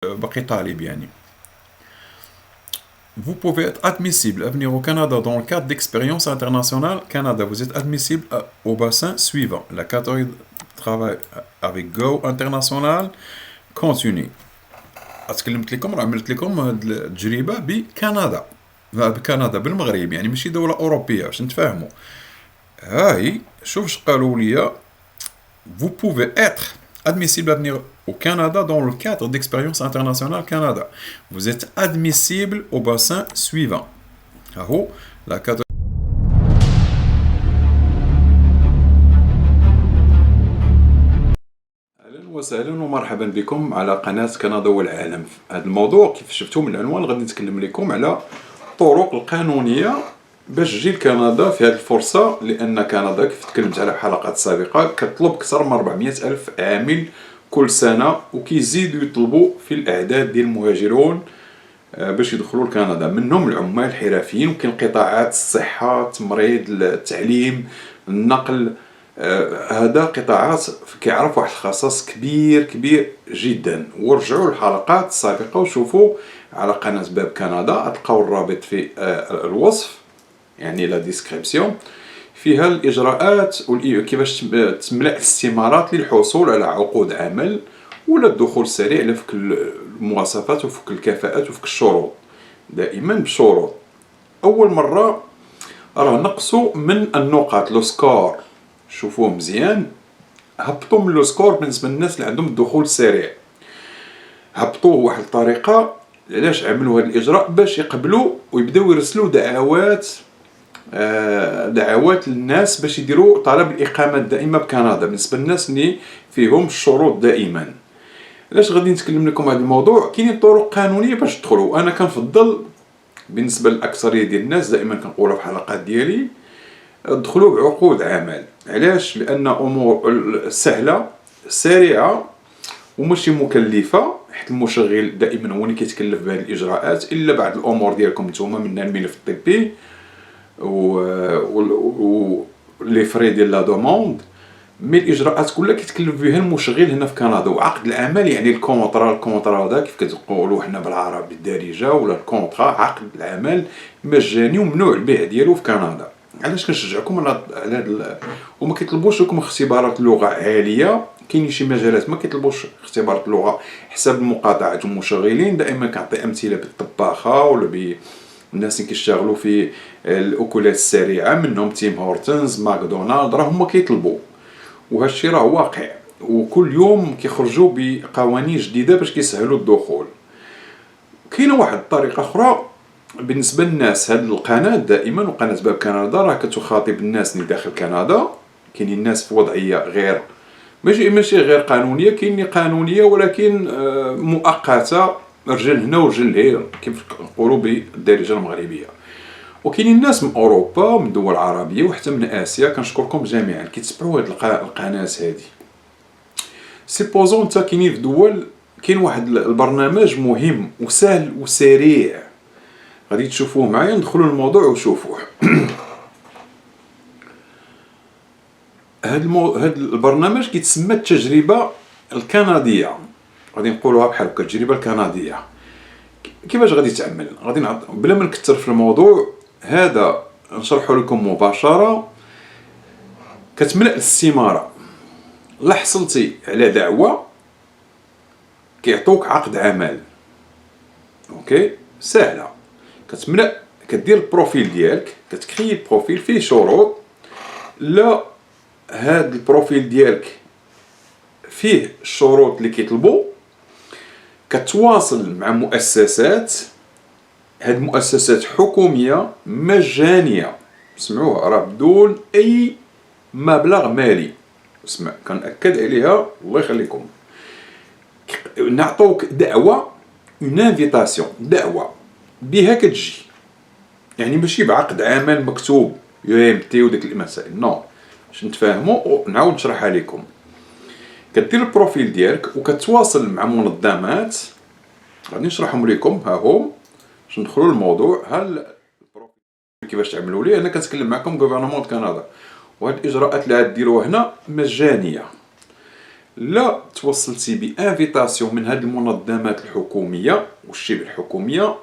باقي طالب يعني. Vous pouvez être admissible à venir au Canada dans le cadre d'expérience internationale Canada. Vous êtes admissible au bassin suivant. La catégorie de travail avec Go International continue. تكلمت لكم راه عملت لكم هاد التجربة بكندا. بكندا بالمغرب يعني ماشي دولة أوروبية باش نتفاهموا. هاي شوف اش قالوا لي. Vous pouvez être admissible à venir au Canada dans le cadre d'expérience internationale Canada. Vous êtes admissible au bassin suivant. أهو la catégorie. اهلا وسهلا ومرحبا بكم على قناة كندا والعالم. في هذا الموضوع كيف شفتوا من العنوان غادي نتكلم لكم على الطرق القانونية باش تجي لكندا في هذه الفرصة، لأن كندا كيف تكلمت على حلقات سابقة كتطلب أكثر من 400 ألف عامل كل سنة، وكيزيدوا يطلبوا في الأعداد ديال المهاجرون باش يدخلوا لكندا، منهم العمال الحرفيين، وكاين قطاعات الصحة، التمريض، التعليم، النقل. هذا قطاعات كيعرف واحد الخصاص كبير كبير جدا. ورجعوا للحلقات السابقة وشوفوا على قناة باب كندا، تلقاو الرابط في الوصف يعني لا ديسكريبسيون، فيها الإجراءات كيفاش تملأ الاستمارات للحصول على عقود عمل ولا الدخول السريع لفك المواصفات وفك الكفاءات وفك الشروط، دائما بشروط. أول مرة راه نقصوا من النقاط لو سكور، شوفوه مزيان، هبطوا من لو سكور بالنسبة للناس اللي عندهم الدخول السريع، هبطوه واحد الطريقة. علاش عملوا هذا الإجراء؟ باش يقبلوا ويبداو يرسلوا دعوات للناس باش يديروا طلب الإقامة الدائمة بكندا بالنسبة للناس اللي فيهم الشروط دائما. علاش غادي نتكلم لكم هذا الموضوع؟ كاينين طرق قانونية باش تدخلوا. أنا كنفضل بالنسبة للأكثرية ديال الناس، دائما كنقولها في الحلقات ديالي، دخلوا بعقود عمل. علاش؟ لأن أمور سهلة سريعة وماشي مكلفة، حيت المشغل دائما هو اللي كيتكلف بهذه الإجراءات، إلا بعد الأمور ديالكم نتوما منها الملف الطبي و لي فري ديال لا دوموند. مي الاجراءات كلها كيتكلف بها المشغل هنا في كندا. وعقد العمل يعني الكونطرا هذا كيف كتقولوا حنا بالعربي الدارجه، ولا الكونطرا، عقد العمل مجاني وممنوع البيع ديالو في كندا. علاش كنشجعكم على هذا؟ وما كيطلبوش لكم اختبارات لغه عاليه. كاين شي مجالات ما كيطلبوش اختبارات اللغه حسب المقاطعات والمشغلين. دائما كنعطي امثله بالطباخه ولا الناس اللي كيشتغلوا في الاكلات السريعه، منهم تيم هورتنز، ماكدونالد، راه هما كيطلبوا، وهذا الشيء راه واقع. وكل يوم كيخرجوا بقوانين جديده باش كيسهلوا الدخول. كاينه واحد الطريقه اخرى بالنسبه للناس. هذه القناه دائما، وقناه باب كندا، راه كتخاطب الناس اللي داخل كندا. كاينين الناس في وضعيه غير ماشي غير قانونيه، كاين قانونيه ولكن مؤقته، رجل هنا ورجل هنا كيف نقولوا بالدارجه المغربيه. وكاينين الناس من اوروبا، من دول عربيه، وحتى من اسيا. كنشكركم جميعا كيتبعوا هذه القناه هذه. سيبوزون نتا كاينين في دول كاين واحد البرنامج مهم وسهل وسريع، غادي تشوفوه معايا. ندخلوا للموضوع وشوفوه. هاد البرنامج كيتسمى التجربه الكنديه، غادي نقولوها بحال هكا، التجربه الكنديه. كيفاش غادي تعمل؟ غادي بلا ما نكثر في الموضوع هذا نشرحه لكم مباشره. كتملأ الاستماره، لا حصلتي على دعوه كيعطوك عقد عمل. اوكي، سهله. كتملأ، كدير البروفيل ديالك، كتكري البروفيل فيه شروط. لا هاد البروفيل ديالك فيه الشروط اللي كيطلبوا، كتواصل مع مؤسسات. هاد المؤسسات حكوميه مجانيه، سمعوها، راه بدون اي مبلغ مالي. اسمع، كنأكد عليها، الله يخليكم. نعطوك دعوه، اون انفيتاسيون، دعوه بها كتجي، يعني ماشي بعقد عمل مكتوب يمتي وديك المسائل، نو. باش نتفاهموا ونعاود نشرحها لكم. كدير البروفيل ديالك وكتواصل مع منظمات، غادي نشرحهم لكم. ها هم باش ندخلوا للموضوع. البروفيل كيفاش تعملوا ليه؟ انا كنتكلم معكم غوفرنمون كندا، وهاد الاجراءات اللي غاديروها هنا مجانيه. لا توصلتي بانفيتاسيون من هاد المنظمات الحكوميه والشبه الحكوميه،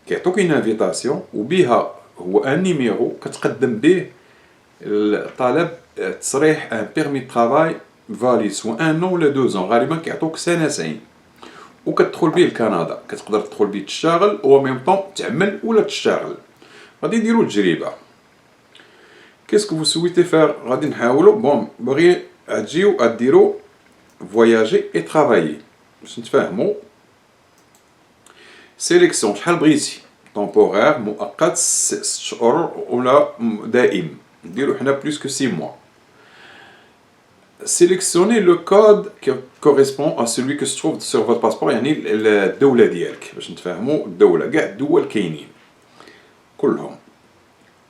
كيعطوك ان انفيتاسيون وبها هو ان نيميرو كتقدم به الطلب تصريح ان بيرمي ترافاي فاليد سوا ان نون ولا 2 ans، غالبا كيعطوك سنتين وكتدخل به لكندا. كتقدر تدخل به تشتغل و ميم طون تعمل ولا تشتغل. غادي نديرو التجربه. كيسكو فو سويتي فار؟ غادي نحاولو بون باغي تجيو غديرو فواياجي اي ترافايي باش نتفاهمو. سيليكسيون شحال بغيتي، طومبورير مؤقت 6 شهور ولا دائم، نديرو حنا بلوس كو 6 mois. Sélectionnez le code qui correspond à celui que se trouve sur votre passeport، يعني الدولة ديالك باش نتفاهمو. الدولة كاع الدول كاينين كلهم.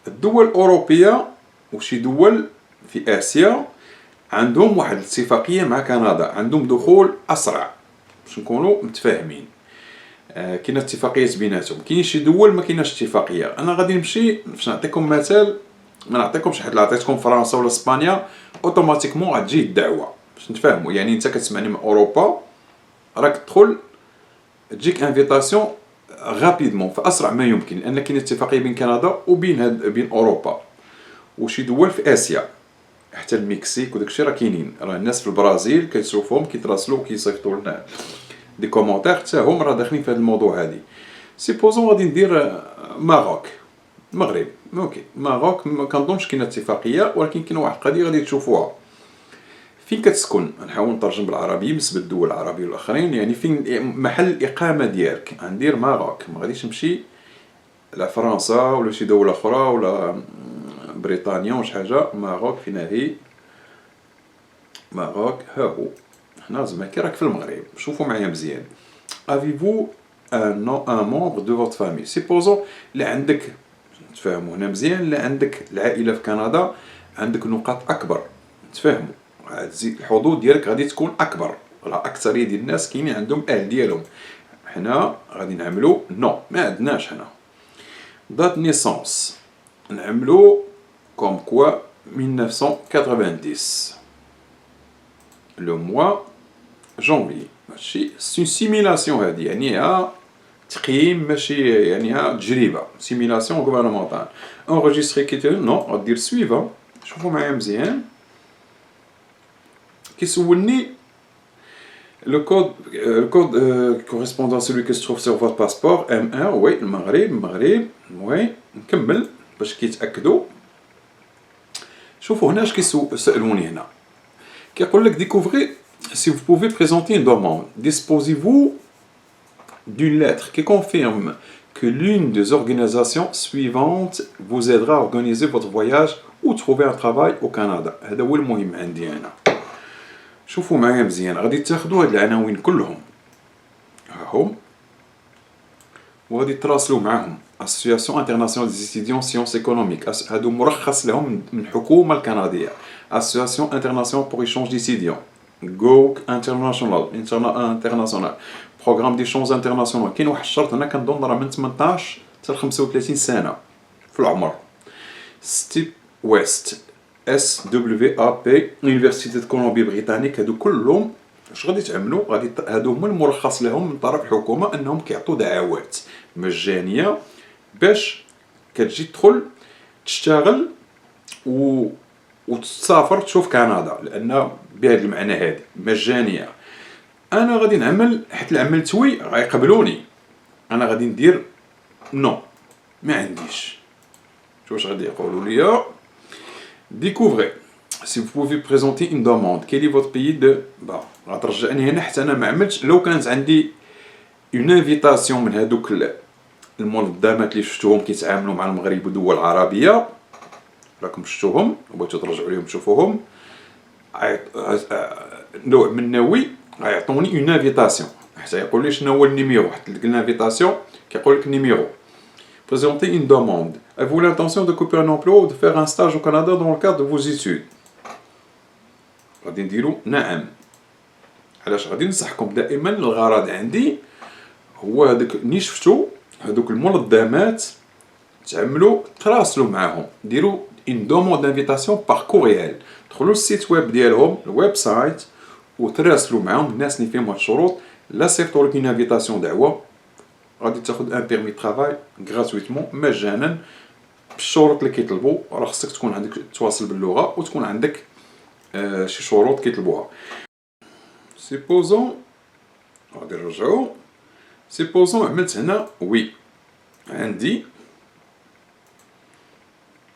الدول الأوروبية وشي دول في آسيا عندهم واحد الاتفاقية مع كندا، عندهم دخول أسرع باش نكونو متفاهمين. كاينه اتفاقيات بيناتهم. كاين شي دول ما كايناش اتفاقيه. انا غادي نمشي باش نعطيكم مثال، ما نعطيكمش حيت عطيتكم فرنسا ولا اسبانيا اوتوماتيكمون غتجي الدعوه باش نتفاهموا. يعني انت كتسمعني من اوروبا راك تدخل تجيك انفيتاسيون غابيدمون في اسرع ما يمكن، لان كاين اتفاقيه بين كندا بين اوروبا وشي دول في اسيا حتى المكسيك وداكشي راه كاينين. راه الناس في البرازيل كتشوفهم كيتراسلوا وكيصيفطوا لنا دي كومونتير حتى هما راه داخلين في هذا الموضوع هادي. سيبوزون غادي ندير ماروك، المغرب، اوكي ماروك ما كنظنش كاينه اتفاقيه، ولكن كاينه واحد القضيه غادي تشوفوها. فين كتسكن؟ نحاول نترجم بالعربيه بالنسبه للدول العربيه والاخرين. يعني فين محل الاقامه ديالك؟ غندير ماروك، ما غاديش نمشي لفرنسا ولا شي دوله اخرى ولا بريطانيا ولا شي حاجه. ماروك فين هي؟ ماروك ها هو. حنا زعما كي راك في المغرب. شوفوا معايا مزيان. Avez-vous un membre de votre famille؟ سيبوزون لا عندك، نتفاهموا هنا مزيان، لا عندك العائله في كندا عندك نقاط اكبر، نتفاهموا تزيد الحظوظ ديالك غادي تكون اكبر. راه اكثريه ديال الناس كاينين عندهم اهل ديالهم. حنا غادي نعملو نو ما عندناش حنا. دات نيسونس نعملو كوم كوا 1990 لو موا جونفي. ماشي سي سيميلاسيون هادي، يعني ها تقييم ماشي يعني ها تجربه. سيميلاسيون غوفرنمونتال. انغيستري كيتير نو غدير سويفون. شوفوا معايا مزيان. كيسولني le code correspondant à celui qui se trouve sur votre passeport M1. وي المغرب وي نكمل باش كيتاكدوا. شوفوا هنا اش كيسالوني هنا. كيقول لك découvrez si vous pouvez présenter une demande. Disposez-vous d'une lettre qui confirme que l'une des organisations suivantes vous aidera à organiser votre voyage ou trouver un travail au Canada. هذا هو المهم عندي أنا. شوفوا معايا مزيان. غادي تاخذوا هاد العناوين كلهم هاهم وغادي تراسلوا معاهم. Association internationale des étudiants sciences économiques. هادو مرخص لهم من الحكومة الكندية. Association internationale pour échange d'étudiants. Go international. بروغرام ديشونج انترناسيونال. كاين واحد الشرط هنا كنظن راه من 18 حتى 35 سنه في العمر. ستيب ويست اس دبليو ا بي يونيفرسيتي كولومبي بريطانيك. هادو كلهم اش غادي تعملوا؟ غادي هادو هما المرخص لهم من طرف الحكومه انهم كيعطوا دعوات مجانيه باش كتجي تدخل تشتغل وتسافر تشوف كندا، لان بهذا المعنى هذه مجانيه. انا غادي نعمل حيت العمل توي غيقبلوني. انا غادي ندير نو ما عنديش. واش غادي يقولوا لي؟ découvrez si vous pouvez présenter une demande. quel est votre pays de غترجعني هنا حتى انا ما عملتش. لو كانت عندي اون انفيتاسيون من هذوك المنظمات اللي شفتوهم كيتعاملوا مع المغرب ودول عربيه، راكم شفتوهم وبغيتو ترجعوا ليهم تشوفوهم، نوع من النوي غيعطوني اون انفيتاسيون حتى يقول لي شنو هو النيميرو. حط لك الانفيتاسيون كيقول لك النيميرو. Présenter une demande. Avez-vous l'intention de couper un emploi ou de faire un stage au Canada dans le cadre de vos études؟ غادي نديرو نعم. علاش غادي ننصحكم دائما؟ الغرض عندي هو هذاك اللي شفتو هذوك المنظمات تعملوا تراسلوا معاهم. ديروا une demande d'invitation par courriel. دخلوا للسيت ويب ديالهم الويب سايت وتراسلوا معاهم الناس اللي فيهم هاد الشروط، لا صيفطوا لك اون انفيتاسيون دعوه، غادي تاخذ ان بيرمي ترافاي غراتويتمون مجانا بالشروط اللي كيطلبوا. راه خصك تكون عندك تواصل باللغه وتكون عندك شي شروط كيطلبوها. سيبوزون غادي نرجعو، سيبوزون عملت هنا وي، عندي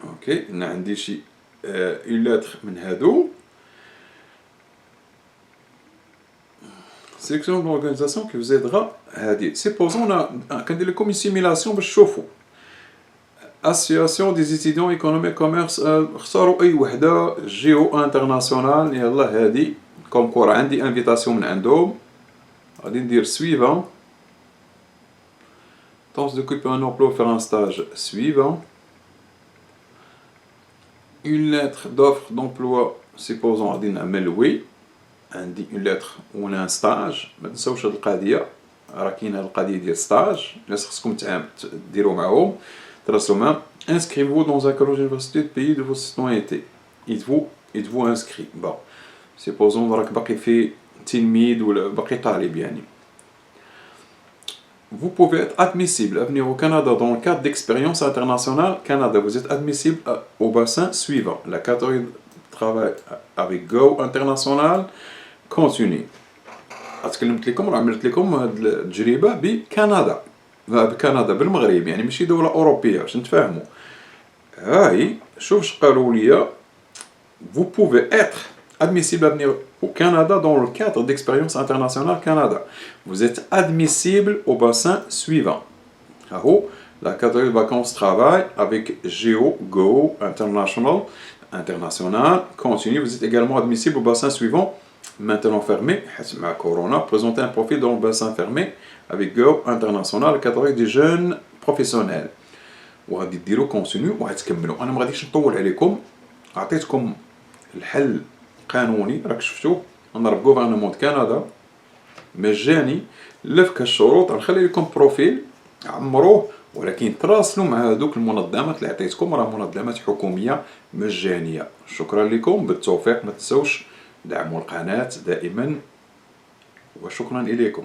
اوكي هنا عندي شي اون لاتر من هادو سيليكسيون دورغانيزاسيون كي vous aidera هادي. سيبوزون انا كندير لكم اون سيميلاسيون باش تشوفوا. اسوسياسيون دي زيتيديون ايكونومي كوميرس، اختاروا اي وحده، جيو انترناسيونال، يلا هادي كونكور عندي انفيتاسيون من عندهم، غادي ندير suivant. Tente d'occuper un emploi ou faire un stage suivant. Une lettre d'offre d'emploi, supposons غادي نعمل وي، عندي une lettre ou un stage. ما تنساوش هاد القضية، راه كاين هاد القضية ديال stage، الناس خصكم ديروا معاهم تراسلوا معاهم. Inscrivez-vous dans un collège université du pays de votre citoyenneté. êtes-vous inscrit. Bon, supposons راك باقي في تلميذ ولا باقي طالب يعني. Vous pouvez être admissible à venir au Canada dans le cadre d'expérience internationale Canada. Vous êtes admissible au bassin suivant. La catégorie de travail avec Go International continue. تكلمت لكم، راه عملت لكم هاد التجربة بكندا، بكندا بالمغرب يعني ماشي دولة أوروبية باش نتفاهموا. هاي شوف اش قالوا ليا. Vous pouvez être admissible à venir au Canada dans le cadre d'expérience internationale Canada. Vous êtes admissible au bassin suivant. La catégorie de vacances travail avec Geo Go International continue. Vous êtes également admissible au bassin suivant. Maintenant fermé, ma Corona, présentez un profil dans le bassin fermé avec Go International, la catégorie des jeunes professionnels. وغادي ديروا كونتينيو وغتكملوا. انا ما غاديش نطول عليكم، عطيتكم الحل قانوني راك شفتوه من غوفرنمون كندا مجاني، لفك الشروط. غنخلي لكم بروفيل عمروه، ولكن تراسلوا مع هذوك المنظمات اللي عطيتكم، راه منظمات حكوميه مجانيه. شكرا لكم، بالتوفيق. ما تنسوش دعموا القناه دائما، وشكرا اليكم.